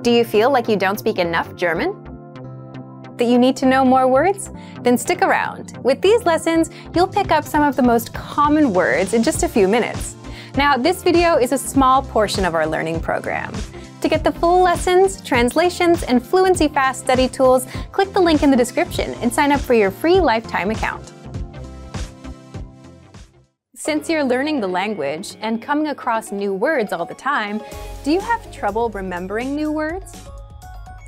Do you feel like you don't speak enough German? That you need to know more words? Then stick around. With these lessons, you'll pick up some of the most common words in just a few minutes. Now, this video is a small portion of our learning program. To get the full lessons, translations, and Fluency Fast study tools, click the link in the description and sign up for your free lifetime account. Since you're learning the language and coming across new words all the time, do you have trouble remembering new words?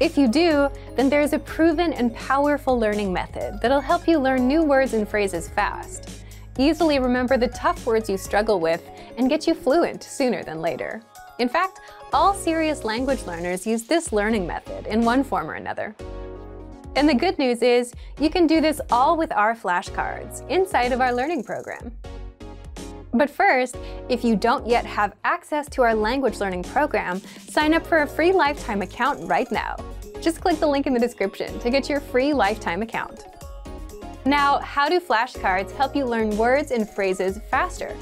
If you do, then there's a proven and powerful learning method that'll help you learn new words and phrases fast. Easily remember the tough words you struggle with and get you fluent sooner than later. In fact, all serious language learners use this learning method in one form or another. And the good news is, you can do this all with our flashcards inside of our learning program. But first, if you don't yet have access to our language learning program, sign up for a free lifetime account right now. Just click the link in the description to get your free lifetime account. Now, how do flashcards help you learn words and phrases faster?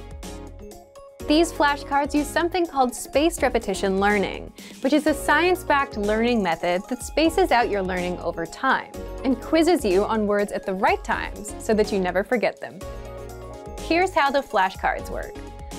These flashcards use something called spaced repetition learning, which is a science-backed learning method that spaces out your learning over time and quizzes you on words at the right times so that you never forget them. Here's how the flashcards work.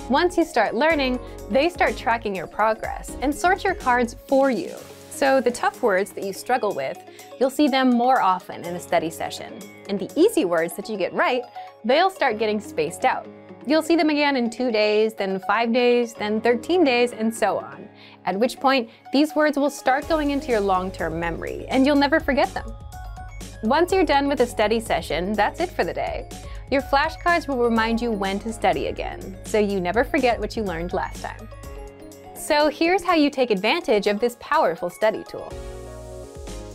Once you start learning, they start tracking your progress and sort your cards for you. So the tough words that you struggle with, you'll see them more often in a study session. And the easy words that you get right, they'll start getting spaced out. You'll see them again in 2 days, then 5 days, then 13 days, and so on. At which point, these words will start going into your long-term memory, and you'll never forget them. Once you're done with a study session, that's it for the day. Your flashcards will remind you when to study again, so you never forget what you learned last time. So here's how you take advantage of this powerful study tool.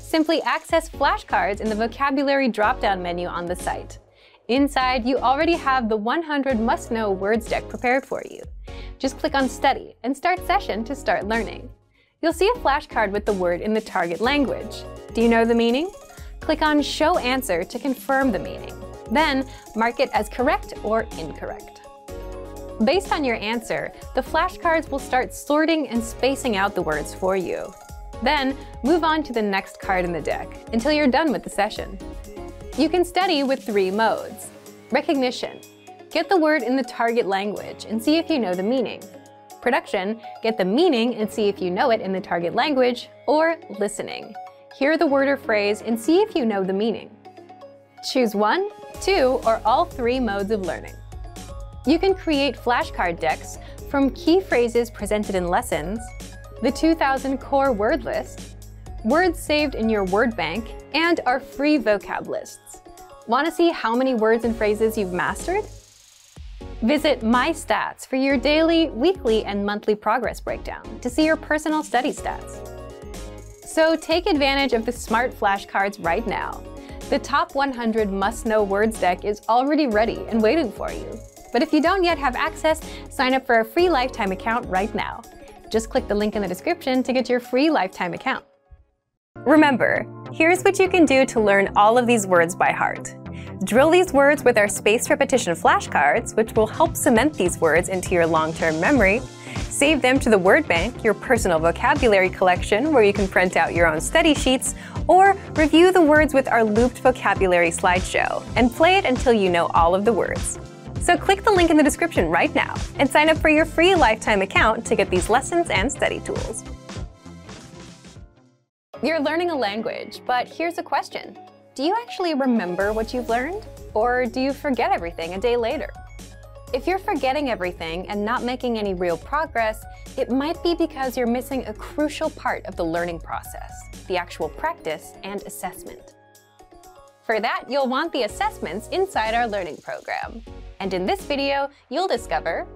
Simply access flashcards in the vocabulary drop-down menu on the site. Inside, you already have the 100 must-know words deck prepared for you. Just click on Study and Start Session to start learning. You'll see a flashcard with the word in the target language. Do you know the meaning? Click on Show Answer to confirm the meaning. Then, mark it as correct or incorrect. Based on your answer, the flashcards will start sorting and spacing out the words for you. Then, move on to the next card in the deck until you're done with the session. You can study with 3 modes. Recognition. Get the word in the target language and see if you know the meaning. Production. Get the meaning and see if you know it in the target language. Or listening. Hear the word or phrase and see if you know the meaning. Choose 1, 2, or all 3 modes of learning. You can create flashcard decks from key phrases presented in lessons, the 2000 core word list, words saved in your word bank, and our free vocab lists. Want to see how many words and phrases you've mastered? Visit My Stats for your daily, weekly, and monthly progress breakdown to see your personal study stats. So take advantage of the smart flashcards right now. The top 100 must-know words deck is already ready and waiting for you. But if you don't yet have access, sign up for a free lifetime account right now. Just click the link in the description to get your free lifetime account. Remember, here's what you can do to learn all of these words by heart. Drill these words with our spaced repetition flashcards, which will help cement these words into your long-term memory. Save them to the word bank, your personal vocabulary collection, where you can print out your own study sheets, or review the words with our looped vocabulary slideshow, and play it until you know all of the words. So click the link in the description right now and sign up for your free lifetime account to get these lessons and study tools. You're learning a language, but here's a question. Do you actually remember what you've learned? Or do you forget everything a day later? If you're forgetting everything and not making any real progress, it might be because you're missing a crucial part of the learning process, the actual practice and assessment. For that, you'll want the assessments inside our learning program. And in this video, you'll discover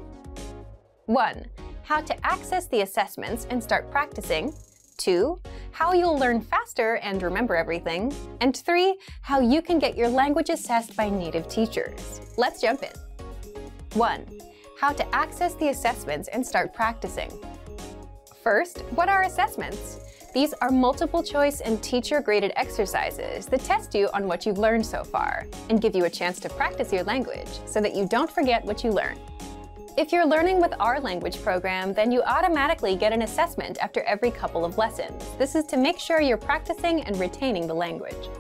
1. How to access the assessments and start practicing. 2. How you'll learn faster and remember everything. And 3. How you can get your language assessed by native teachers. Let's jump in. 1. How to access the assessments and start practicing. First, what are assessments? These are multiple choice and teacher-graded exercises that test you on what you've learned so far and give you a chance to practice your language so that you don't forget what you learn. If you're learning with our language program, then you automatically get an assessment after every couple of lessons. This is to make sure you're practicing and retaining the language.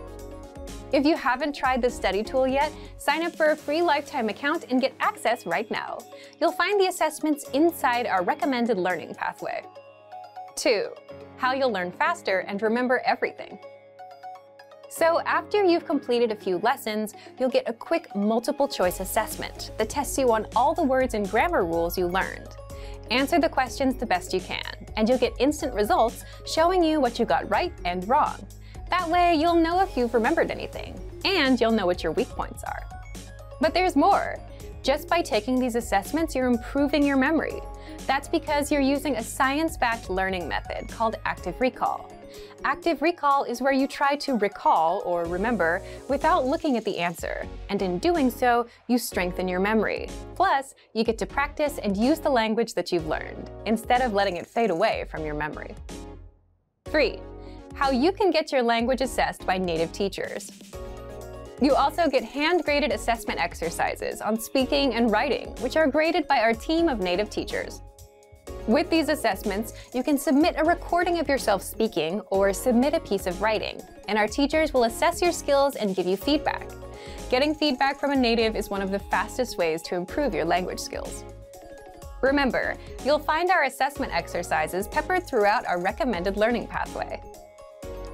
If you haven't tried this study tool yet, sign up for a free lifetime account and get access right now. You'll find the assessments inside our recommended learning pathway. 2. How you'll learn faster and remember everything. So after you've completed a few lessons, you'll get a quick multiple-choice assessment that tests you on all the words and grammar rules you learned. Answer the questions the best you can, and you'll get instant results showing you what you got right and wrong. That way, you'll know if you've remembered anything, and you'll know what your weak points are. But there's more. Just by taking these assessments, you're improving your memory. That's because you're using a science-backed learning method called active recall. Active recall is where you try to recall or remember without looking at the answer, and in doing so, you strengthen your memory. Plus, you get to practice and use the language that you've learned, instead of letting it fade away from your memory. 3. How you can get your language assessed by native teachers. You also get hand-graded assessment exercises on speaking and writing, which are graded by our team of native teachers. With these assessments, you can submit a recording of yourself speaking or submit a piece of writing, and our teachers will assess your skills and give you feedback. Getting feedback from a native is one of the fastest ways to improve your language skills. Remember, you'll find our assessment exercises peppered throughout our recommended learning pathway.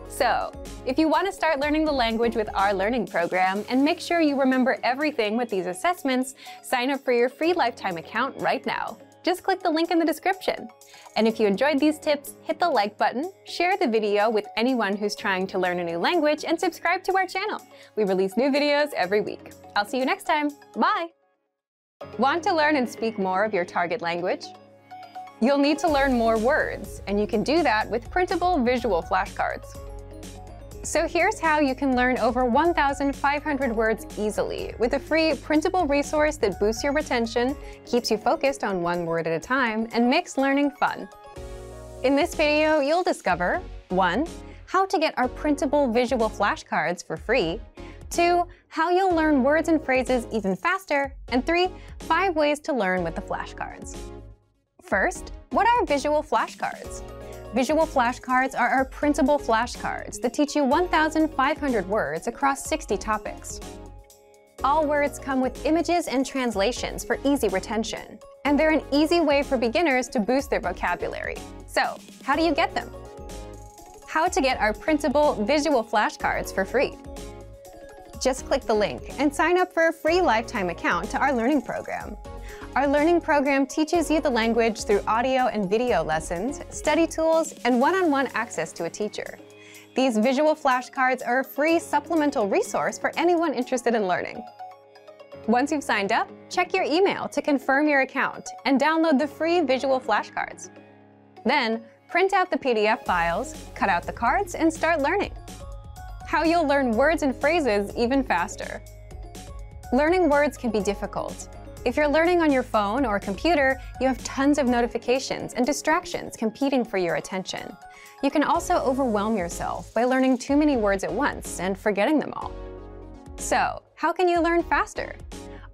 So, if you want to start learning the language with our learning program and make sure you remember everything with these assessments, sign up for your free lifetime account right now. Just click the link in the description. And if you enjoyed these tips, hit the like button, share the video with anyone who's trying to learn a new language, and subscribe to our channel. We release new videos every week. I'll see you next time. Bye! Want to learn and speak more of your target language? You'll need to learn more words, and you can do that with printable visual flashcards. So here's how you can learn over 1,500 words easily with a free printable resource that boosts your retention, keeps you focused on one word at a time, and makes learning fun. In this video, you'll discover 1. How to get our printable visual flashcards for free, 2. How you'll learn words and phrases even faster, and 3. 5 ways to learn with the flashcards. First, what are visual flashcards? Visual flashcards are our printable flashcards that teach you 1,500 words across 60 topics. All words come with images and translations for easy retention, and they're an easy way for beginners to boost their vocabulary. So, how do you get them? How to get our printable visual flashcards for free. Just click the link and sign up for a free lifetime account to our learning program. Our learning program teaches you the language through audio and video lessons, study tools, and one-on-one access to a teacher. These visual flashcards are a free supplemental resource for anyone interested in learning. Once you've signed up, check your email to confirm your account and download the free visual flashcards. Then, print out the PDF files, cut out the cards, and start learning. How you'll learn words and phrases even faster. Learning words can be difficult. If you're learning on your phone or computer, you have tons of notifications and distractions competing for your attention. You can also overwhelm yourself by learning too many words at once and forgetting them all. So, how can you learn faster?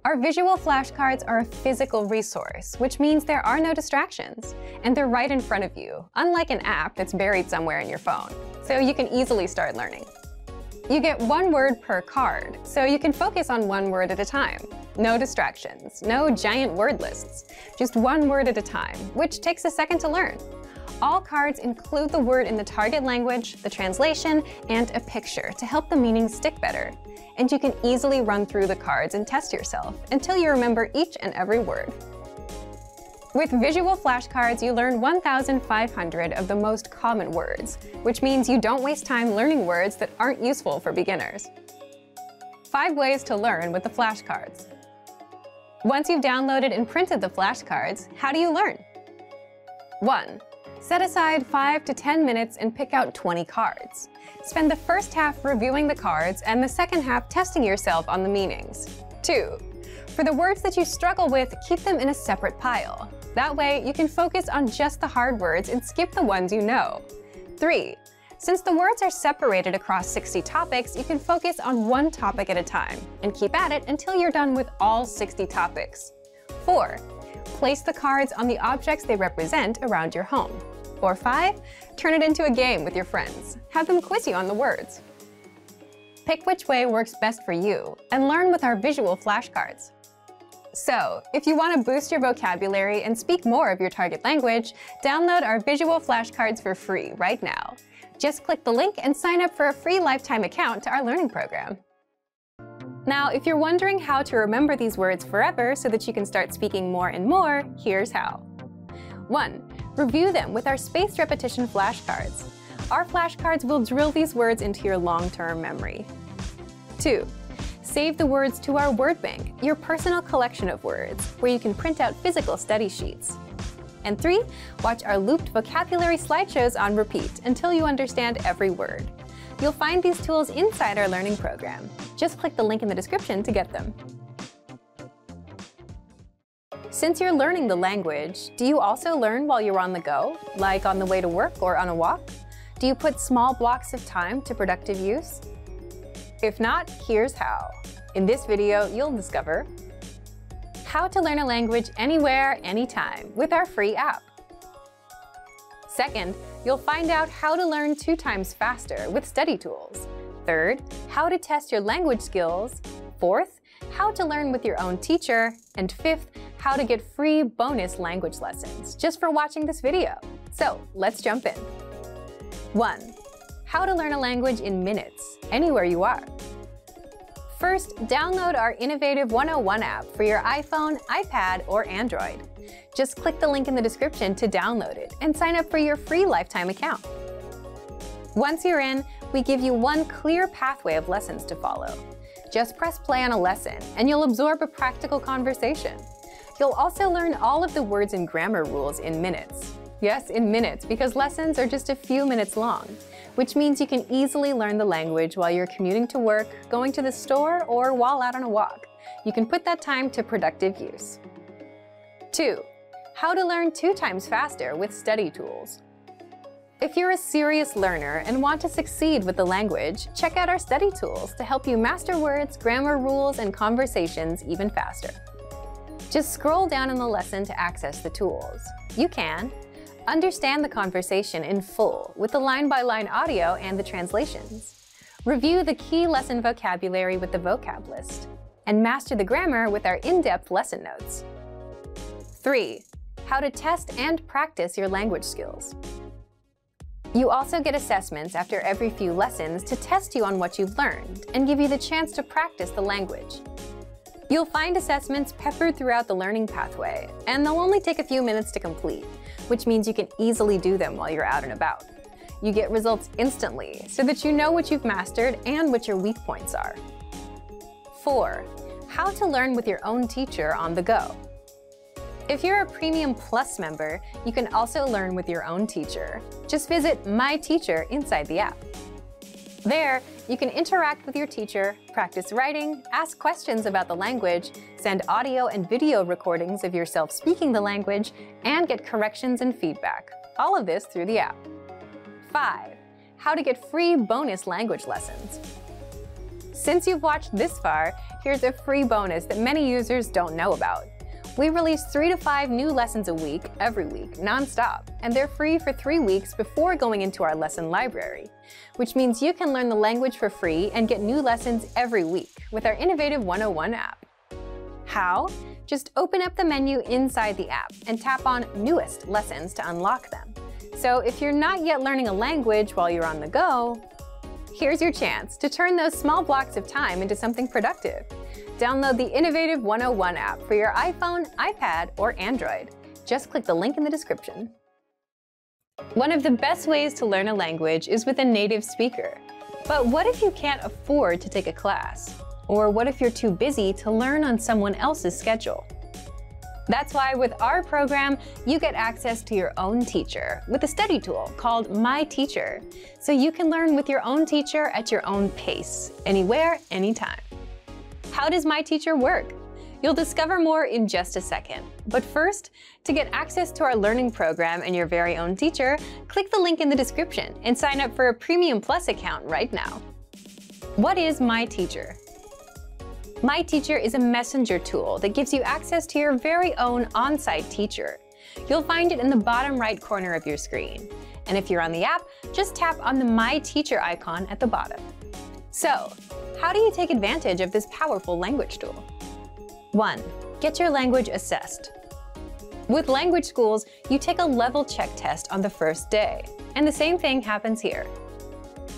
Our visual flashcards are a physical resource, which means there are no distractions, and they're right in front of you, unlike an app that's buried somewhere in your phone, so you can easily start learning. You get 1 word per card, so you can focus on 1 word at a time. No distractions, no giant word lists, just 1 word at a time, which takes a second to learn. All cards include the word in the target language, the translation, and a picture to help the meaning stick better. And you can easily run through the cards and test yourself until you remember each and every word. With visual flashcards, you learn 1,500 of the most common words, which means you don't waste time learning words that aren't useful for beginners. 5 ways to learn with the flashcards. Once you've downloaded and printed the flashcards, how do you learn? 1. Set aside 5 to 10 minutes and pick out 20 cards. Spend the first half reviewing the cards and the second half testing yourself on the meanings. 2. For the words that you struggle with, keep them in a separate pile. That way, you can focus on just the hard words and skip the ones you know. 3. Since the words are separated across 60 topics, you can focus on 1 topic at a time and keep at it until you're done with all 60 topics. 4. Place the cards on the objects they represent around your home. Or 5, turn it into a game with your friends. Have them quiz you on the words. Pick which way works best for you and learn with our visual flashcards. So, if you want to boost your vocabulary and speak more of your target language, download our visual flashcards for free right now. Just click the link and sign up for a free lifetime account to our learning program. Now, if you're wondering how to remember these words forever so that you can start speaking more and more, here's how. 1. Review them with our spaced repetition flashcards. Our flashcards will drill these words into your long-term memory. 2. Save the words to our word bank, your personal collection of words, where you can print out physical study sheets. And 3. Watch our looped vocabulary slideshows on repeat until you understand every word. You'll find these tools inside our learning program. Just click the link in the description to get them. Since you're learning the language, do you also learn while you're on the go, like on the way to work or on a walk? Do you put small blocks of time to productive use? If not, here's how. In this video, you'll discover how to learn a language anywhere, anytime with our free app. Second, you'll find out how to learn 2 times faster with study tools. Third, how to test your language skills. Fourth, how to learn with your own teacher. And 5th, how to get free bonus language lessons just for watching this video. So let's jump in. 1. How to learn a language in minutes, anywhere you are. First, download our innovative 101 app for your iPhone, iPad, or Android. Just click the link in the description to download it and sign up for your free lifetime account. Once you're in, we give you one clear pathway of lessons to follow. Just press play on a lesson and you'll absorb a practical conversation. You'll also learn all of the words and grammar rules in minutes. Yes, in minutes, because lessons are just a few minutes long, which means you can easily learn the language while you're commuting to work, going to the store, or while out on a walk. You can put that time to productive use. 2. How to learn 2 times faster with study tools. If you're a serious learner and want to succeed with the language, check out our study tools to help you master words, grammar rules, and conversations even faster. Just scroll down in the lesson to access the tools. You can understand the conversation in full with the line-by-line audio and the translations. Review the key lesson vocabulary with the vocab list. And master the grammar with our in-depth lesson notes. 3. How to test and practice your language skills. You also get assessments after every few lessons to test you on what you've learned and give you the chance to practice the language. You'll find assessments peppered throughout the learning pathway, and they'll only take a few minutes to complete, which means you can easily do them while you're out and about. You get results instantly so that you know what you've mastered and what your weak points are. 4. How to learn with your own teacher on the go. If you're a Premium Plus member, you can also learn with your own teacher. Just visit My Teacher inside the app. There, you can interact with your teacher, practice writing, ask questions about the language, send audio and video recordings of yourself speaking the language, and get corrections and feedback. All of this through the app. 5. How to get free bonus language lessons. Since you've watched this far, here's a free bonus that many users don't know about. We release 3 to 5 new lessons a week, every week, non-stop, and they're free for 3 weeks before going into our lesson library, which means you can learn the language for free and get new lessons every week with our innovative 101 app. How? Just open up the menu inside the app and tap on Newest Lessons to unlock them. So if you're not yet learning a language while you're on the go, here's your chance to turn those small blocks of time into something productive. Download the innovative 101 app for your iPhone, iPad, or Android. Just click the link in the description. One of the best ways to learn a language is with a native speaker. But what if you can't afford to take a class? Or what if you're too busy to learn on someone else's schedule? That's why with our program, you get access to your own teacher with a study tool called My Teacher, so you can learn with your own teacher at your own pace, anywhere, anytime. How does My Teacher work? You'll discover more in just a second. But first, to get access to our learning program and your very own teacher, click the link in the description and sign up for a Premium Plus account right now. What is My Teacher? My Teacher is a messenger tool that gives you access to your very own on-site teacher. You'll find it in the bottom right corner of your screen. And if you're on the app, just tap on the My Teacher icon at the bottom. So, how do you take advantage of this powerful language tool? 1. Get your language assessed. With language schools, you take a level check test on the first day, and the same thing happens here.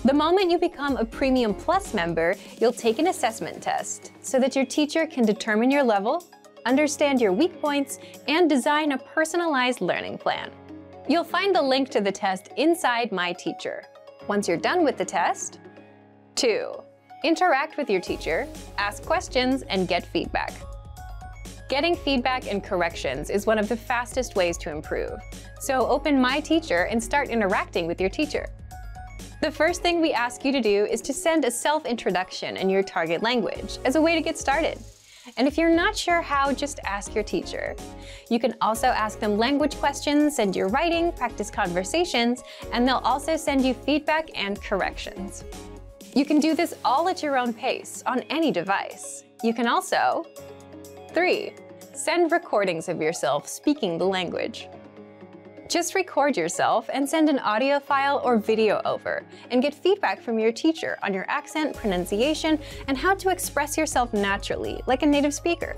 The moment you become a Premium Plus member, you'll take an assessment test so that your teacher can determine your level, understand your weak points, and design a personalized learning plan. You'll find the link to the test inside My Teacher. Once you're done with the test, 2. Interact with your teacher, ask questions, and get feedback. Getting feedback and corrections is one of the fastest ways to improve. So open My Teacher and start interacting with your teacher. The first thing we ask you to do is to send a self-introduction in your target language as a way to get started. And if you're not sure how, just ask your teacher. You can also ask them language questions, send your writing, practice conversations, and they'll also send you feedback and corrections. You can do this all at your own pace on any device. You can also 3. Send recordings of yourself speaking the language. Just record yourself and send an audio file or video over, and get feedback from your teacher on your accent, pronunciation, and how to express yourself naturally, like a native speaker.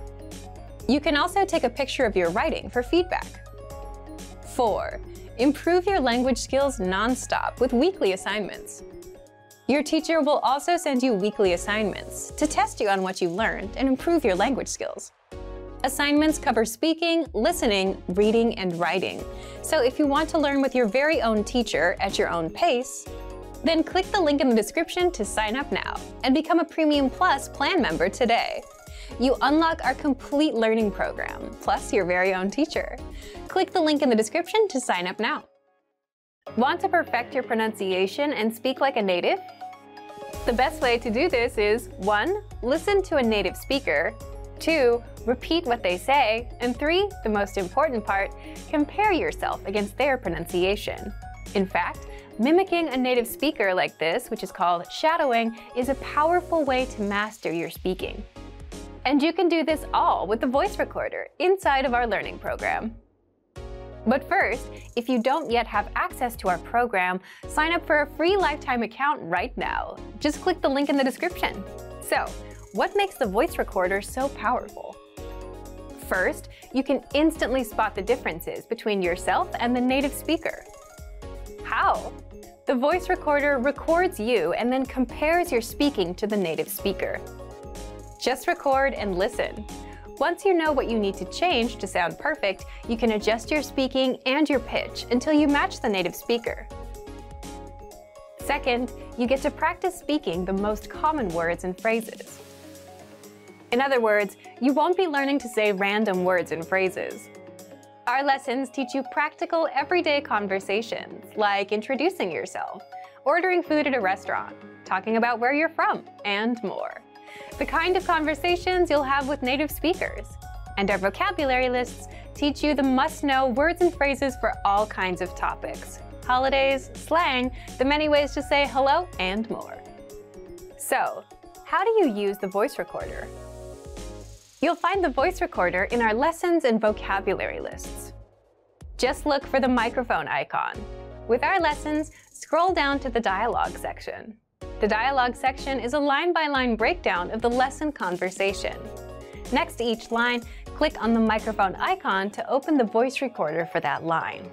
You can also take a picture of your writing for feedback. 4. Improve your language skills non-stop with weekly assignments. Your teacher will also send you weekly assignments to test you on what you've learned and improve your language skills. Assignments cover speaking, listening, reading, and writing. So if you want to learn with your very own teacher at your own pace, then click the link in the description to sign up now and become a Premium Plus plan member today. You unlock our complete learning program, plus your very own teacher. Click the link in the description to sign up now. Want to perfect your pronunciation and speak like a native? The best way to do this is 1. Listen to a native speaker, 2. Repeat what they say, and 3. The most important part, compare yourself against their pronunciation. In fact, mimicking a native speaker like this, which is called shadowing, is a powerful way to master your speaking. And you can do this all with the voice recorder inside of our learning program. But first, if you don't yet have access to our program, sign up for a free lifetime account right now. Just click the link in the description. So, what makes the voice recorder so powerful? First, you can instantly spot the differences between yourself and the native speaker. How? The voice recorder records you and then compares your speaking to the native speaker. Just record and listen. Once you know what you need to change to sound perfect, you can adjust your speaking and your pitch until you match the native speaker. Second, you get to practice speaking the most common words and phrases. In other words, you won't be learning to say random words and phrases. Our lessons teach you practical, everyday conversations, like introducing yourself, ordering food at a restaurant, talking about where you're from, and more. The kind of conversations you'll have with native speakers. And our vocabulary lists teach you the must-know words and phrases for all kinds of topics, holidays, slang, the many ways to say hello, and more. So, how do you use the voice recorder? You'll find the voice recorder in our lessons and vocabulary lists. Just look for the microphone icon. With our lessons, scroll down to the dialogue section. The dialogue section is a line-by-line breakdown of the lesson conversation. Next to each line, click on the microphone icon to open the voice recorder for that line.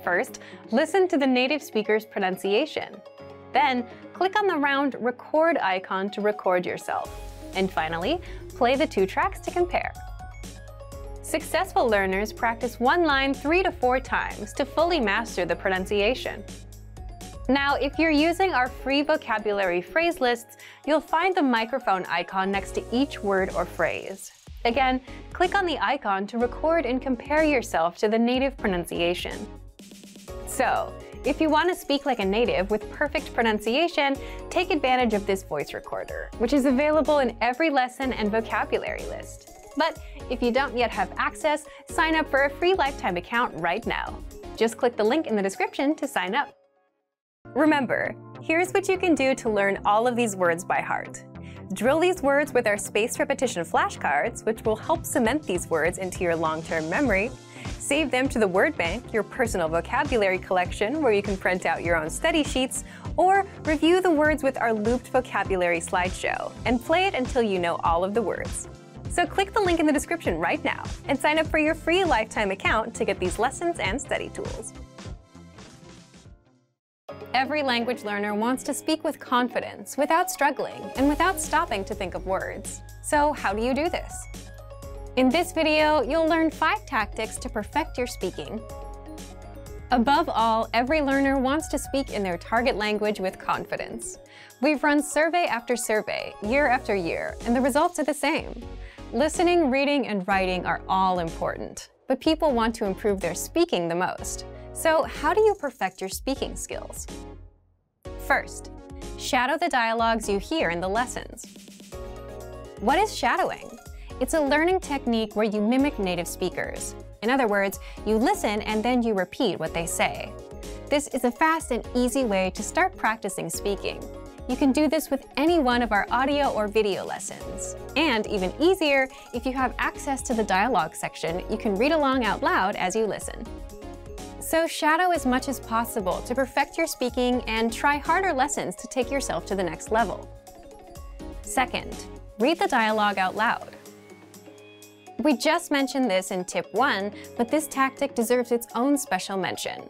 First, listen to the native speaker's pronunciation. Then, click on the round record icon to record yourself. And finally, play the 2 tracks to compare. Successful learners practice one line 3 to 4 times to fully master the pronunciation. Now, if you're using our free vocabulary phrase lists, you'll find the microphone icon next to each word or phrase. Again, click on the icon to record and compare yourself to the native pronunciation. So, if you want to speak like a native with perfect pronunciation, take advantage of this voice recorder, which is available in every lesson and vocabulary list. But if you don't yet have access, sign up for a free lifetime account right now. Just click the link in the description to sign up. Remember, here's what you can do to learn all of these words by heart. Drill these words with our spaced repetition flashcards, which will help cement these words into your long-term memory. Save them to the word bank, your personal vocabulary collection, where you can print out your own study sheets, or review the words with our looped vocabulary slideshow, and play it until you know all of the words. So click the link in the description right now and sign up for your free lifetime account to get these lessons and study tools. Every language learner wants to speak with confidence, without struggling, and without stopping to think of words. So how do you do this? In this video, you'll learn 5 tactics to perfect your speaking. Above all, every learner wants to speak in their target language with confidence. We've run survey after survey, year after year, and the results are the same. Listening, reading, and writing are all important, but people want to improve their speaking the most. So how do you perfect your speaking skills? First, shadow the dialogues you hear in the lessons. What is shadowing? It's a learning technique where you mimic native speakers. In other words, you listen and then you repeat what they say. This is a fast and easy way to start practicing speaking. You can do this with any one of our audio or video lessons. And even easier, if you have access to the dialogue section, you can read along out loud as you listen. So shadow as much as possible to perfect your speaking and try harder lessons to take yourself to the next level. Second, read the dialogue out loud. We just mentioned this in tip 1, but this tactic deserves its own special mention.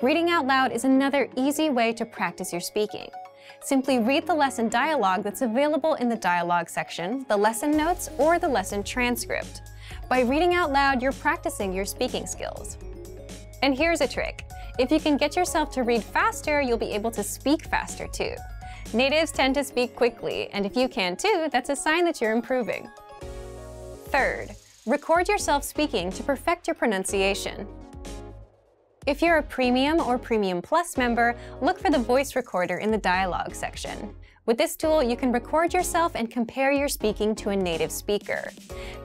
Reading out loud is another easy way to practice your speaking. Simply read the lesson dialogue that's available in the dialogue section, the lesson notes, or the lesson transcript. By reading out loud, you're practicing your speaking skills. And here's a trick. If you can get yourself to read faster, you'll be able to speak faster too. Natives tend to speak quickly, and if you can too, that's a sign that you're improving. Third, record yourself speaking to perfect your pronunciation. If you're a Premium or Premium Plus member, look for the voice recorder in the dialogue section. With this tool, you can record yourself and compare your speaking to a native speaker.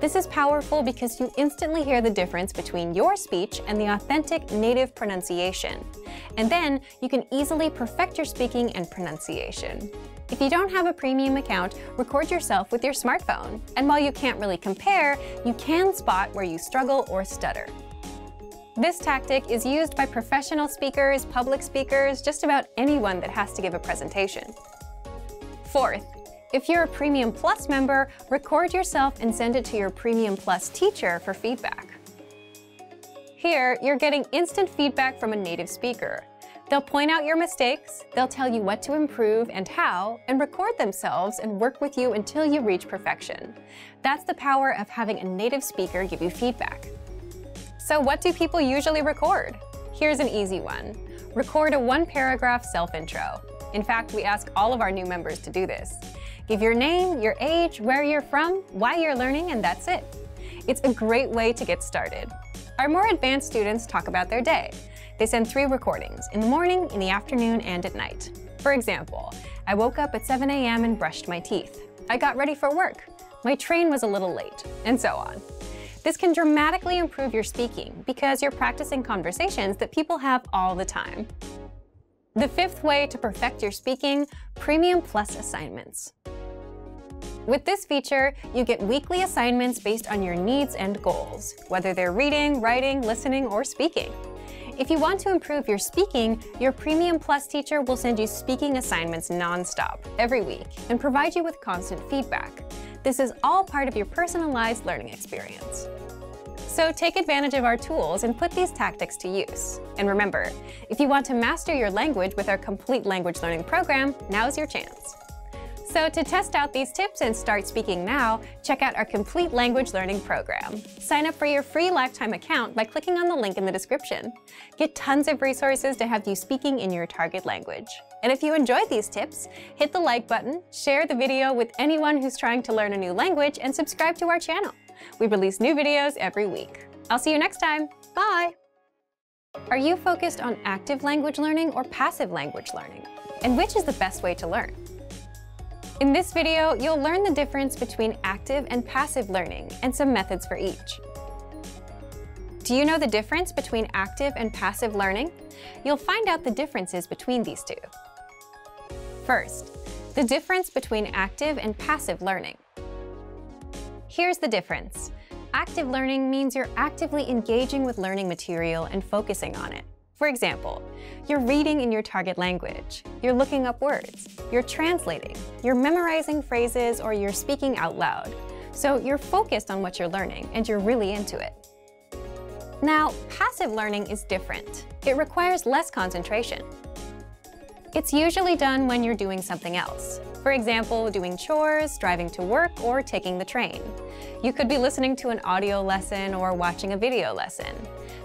This is powerful because you instantly hear the difference between your speech and the authentic native pronunciation. And then you can easily perfect your speaking and pronunciation. If you don't have a premium account, record yourself with your smartphone. And while you can't really compare, you can spot where you struggle or stutter. This tactic is used by professional speakers, public speakers, just about anyone that has to give a presentation. Fourth, if you're a Premium Plus member, record yourself and send it to your Premium Plus teacher for feedback. Here, you're getting instant feedback from a native speaker. They'll point out your mistakes, they'll tell you what to improve and how, and record themselves and work with you until you reach perfection. That's the power of having a native speaker give you feedback. So what do people usually record? Here's an easy one. Record a 1-paragraph self-intro. In fact, we ask all of our new members to do this. Give your name, your age, where you're from, why you're learning, and that's it. It's a great way to get started. Our more advanced students talk about their day. They send 3 recordings, in the morning, in the afternoon, and at night. For example, I woke up at 7 a.m. and brushed my teeth. I got ready for work. My train was a little late, and so on. This can dramatically improve your speaking because you're practicing conversations that people have all the time. The 5th way to perfect your speaking, Premium Plus assignments. With this feature, you get weekly assignments based on your needs and goals, whether they're reading, writing, listening, or speaking. If you want to improve your speaking, your Premium Plus teacher will send you speaking assignments non-stop every week and provide you with constant feedback. This is all part of your personalized learning experience. So take advantage of our tools and put these tactics to use. And remember, if you want to master your language with our complete language learning program, now's your chance. So to test out these tips and start speaking now, check out our complete language learning program. Sign up for your free lifetime account by clicking on the link in the description. Get tons of resources to have you speaking in your target language. And if you enjoyed these tips, hit the like button, share the video with anyone who's trying to learn a new language, and subscribe to our channel. We release new videos every week. I'll see you next time. Bye! Are you focused on active language learning or passive language learning? And which is the best way to learn? In this video, you'll learn the difference between active and passive learning and some methods for each. Do you know the difference between active and passive learning? You'll find out the differences between these two. First, The difference between active and passive learning. Here's the difference. Active learning means you're actively engaging with learning material and focusing on it. For example, you're reading in your target language, you're looking up words, you're translating, you're memorizing phrases, or you're speaking out loud. So you're focused on what you're learning and you're really into it. Now, passive learning is different. It requires less concentration. It's usually done when you're doing something else. For example, doing chores, driving to work, or taking the train. You could be listening to an audio lesson or watching a video lesson.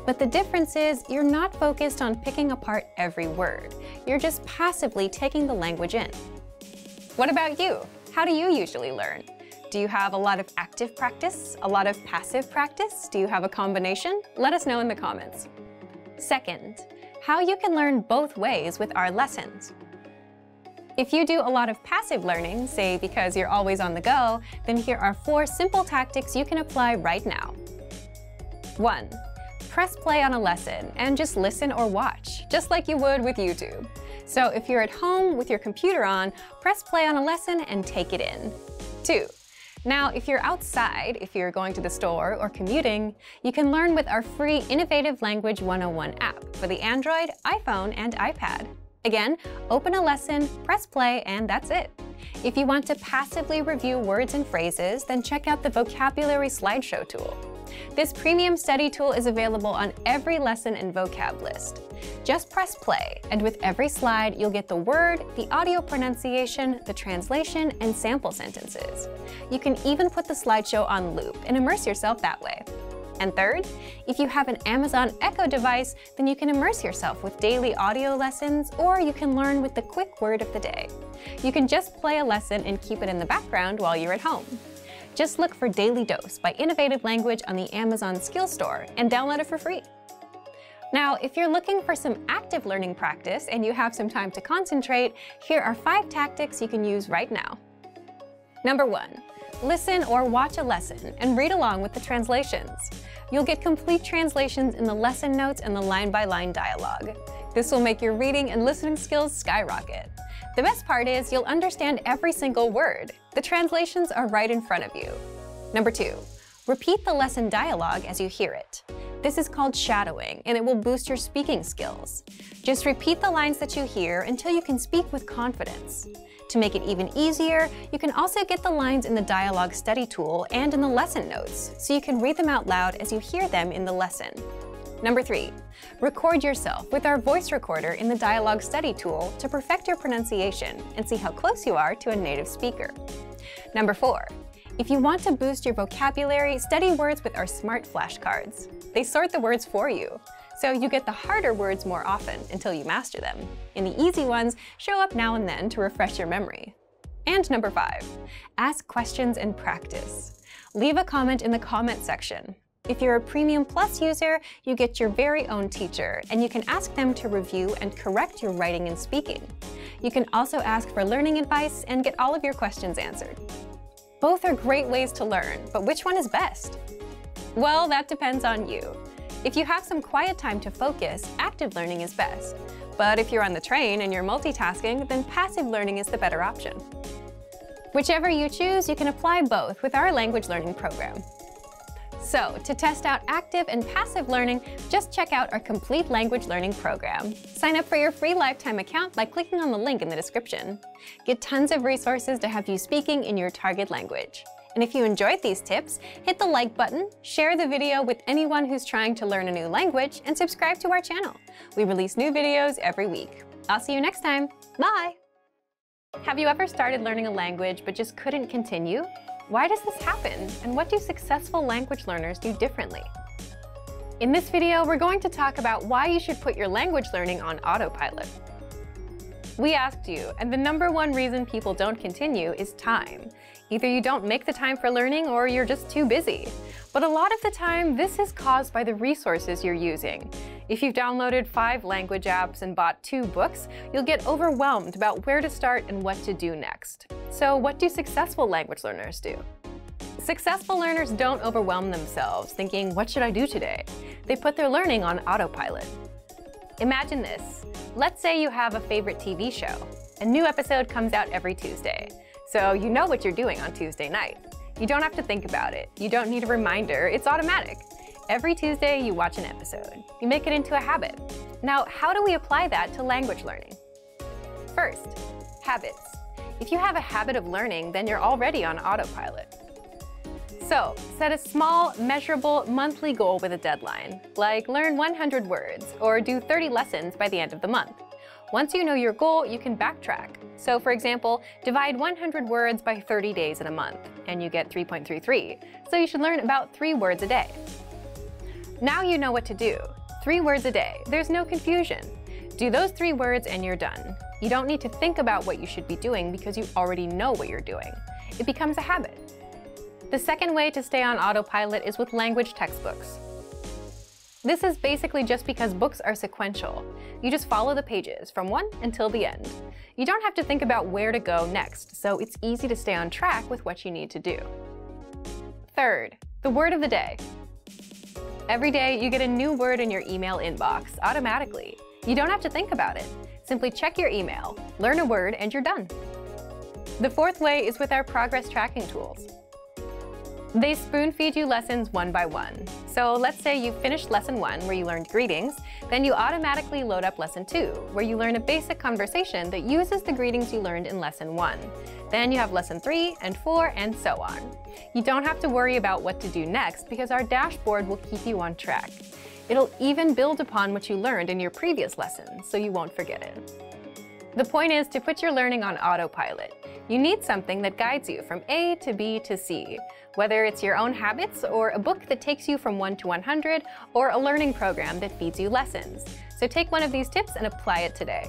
But the difference is you're not focused on picking apart every word. You're just passively taking the language in. What about you? How do you usually learn? Do you have a lot of active practice? A lot of passive practice? Do you have a combination? Let us know in the comments. Second, how you can learn both ways with our lessons. If you do a lot of passive learning, say because you're always on the go, then here are 4 simple tactics you can apply right now. 1. Press play on a lesson and just listen or watch, just like you would with YouTube. So if you're at home with your computer on, press play on a lesson and take it in. 2. Now, if you're outside, if you're going to the store or commuting, you can learn with our free Innovative Language 101 app for the Android, iPhone, and iPad. Again, open a lesson, press play, and that's it. If you want to passively review words and phrases, then check out the Vocabulary Slideshow tool. This premium study tool is available on every lesson and vocab list. Just press play, and with every slide, you'll get the word, the audio pronunciation, the translation, and sample sentences. You can even put the slideshow on loop and immerse yourself that way. And third, if you have an Amazon Echo device, then you can immerse yourself with daily audio lessons, or you can learn with the quick word of the day. You can just play a lesson and keep it in the background while you're at home. Just look for Daily Dose by Innovative Language on the Amazon Skill Store and download it for free. Now, if you're looking for some active learning practice and you have some time to concentrate, here are 5 tactics you can use right now. Number 1. Listen or watch a lesson and read along with the translations. You'll get complete translations in the lesson notes and the line-by-line dialogue. This will make your reading and listening skills skyrocket. The best part is you'll understand every single word. The translations are right in front of you. Number 2. Repeat the lesson dialogue as you hear it. This is called shadowing, and it will boost your speaking skills. Just repeat the lines that you hear until you can speak with confidence. To make it even easier, you can also get the lines in the dialogue study tool and in the lesson notes, so you can read them out loud as you hear them in the lesson. Number 3. Record yourself with our voice recorder in the dialogue study tool to perfect your pronunciation and see how close you are to a native speaker. Number 4. If you want to boost your vocabulary, study words with our smart flashcards. They sort the words for you, so you get the harder words more often until you master them, and the easy ones show up now and then to refresh your memory. And number 5, ask questions and practice. Leave a comment in the comment section. If you're a Premium Plus user, you get your very own teacher, and you can ask them to review and correct your writing and speaking. You can also ask for learning advice and get all of your questions answered. Both are great ways to learn, but which one is best? Well, that depends on you. If you have some quiet time to focus, active learning is best. But if you're on the train and you're multitasking, then passive learning is the better option. Whichever you choose, you can apply both with our language learning program. So, to test out active and passive learning, just check out our complete language learning program. Sign up for your free lifetime account by clicking on the link in the description. Get tons of resources to have you speaking in your target language. And if you enjoyed these tips, hit the like button, share the video with anyone who's trying to learn a new language, and subscribe to our channel. We release new videos every week. I'll see you next time. Bye! Have you ever started learning a language but just couldn't continue? Why does this happen, and what do successful language learners do differently? In this video, we're going to talk about why you should put your language learning on autopilot. We asked you, and the #1 reason people don't continue is time. Either you don't make the time for learning or you're just too busy. But a lot of the time, this is caused by the resources you're using. If you've downloaded 5 language apps and bought 2 books, you'll get overwhelmed about where to start and what to do next. So what do successful language learners do? Successful learners don't overwhelm themselves thinking, what should I do today? They put their learning on autopilot. Imagine this. Let's say you have a favorite TV show. A new episode comes out every Tuesday, so you know what you're doing on Tuesday night. You don't have to think about it. You don't need a reminder. It's automatic. Every Tuesday, you watch an episode. You make it into a habit. Now, how do we apply that to language learning? First, habits. If you have a habit of learning, then you're already on autopilot. So, set a small, measurable monthly goal with a deadline, like learn 100 words or do 30 lessons by the end of the month. Once you know your goal, you can backtrack. So, for example, divide 100 words by 30 days in a month, and you get 3.33. So you should learn about 3 words a day. Now you know what to do. 3 words a day. There's no confusion. Do those 3 words and you're done. You don't need to think about what you should be doing because you already know what you're doing. It becomes a habit. The second way to stay on autopilot is with language textbooks. This is basically just because books are sequential. You just follow the pages from one until the end. You don't have to think about where to go next, so it's easy to stay on track with what you need to do. Third, the word of the day. Every day, you get a new word in your email inbox automatically. You don't have to think about it. Simply check your email, learn a word, and you're done. The fourth way is with our progress tracking tools. They spoon-feed you lessons one by one. So let's say you finished lesson 1, where you learned greetings, then you automatically load up lesson 2, where you learn a basic conversation that uses the greetings you learned in lesson 1. Then you have lesson 3 and 4, and so on. You don't have to worry about what to do next because our dashboard will keep you on track. It'll even build upon what you learned in your previous lesson, so you won't forget it. The point is to put your learning on autopilot. You need something that guides you from A to B to C, whether it's your own habits or a book that takes you from 1 to 100 or a learning program that feeds you lessons. So take one of these tips and apply it today.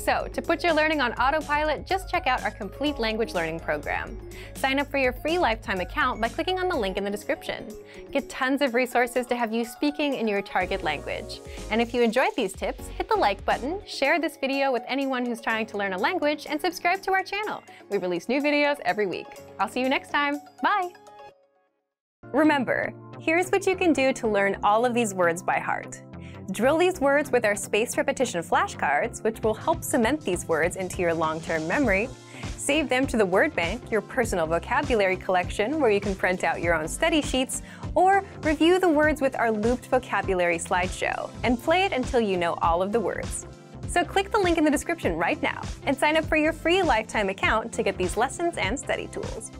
So, to put your learning on autopilot, just check out our complete language learning program. Sign up for your free lifetime account by clicking on the link in the description. Get tons of resources to have you speaking in your target language. And if you enjoyed these tips, hit the like button, share this video with anyone who's trying to learn a language, and subscribe to our channel. We release new videos every week. I'll see you next time. Bye! Remember, here's what you can do to learn all of these words by heart. Drill these words with our spaced repetition flashcards, which will help cement these words into your long-term memory. Save them to the word bank, your personal vocabulary collection, where you can print out your own study sheets, or review the words with our looped vocabulary slideshow, and play it until you know all of the words. So click the link in the description right now and sign up for your free lifetime account to get these lessons and study tools.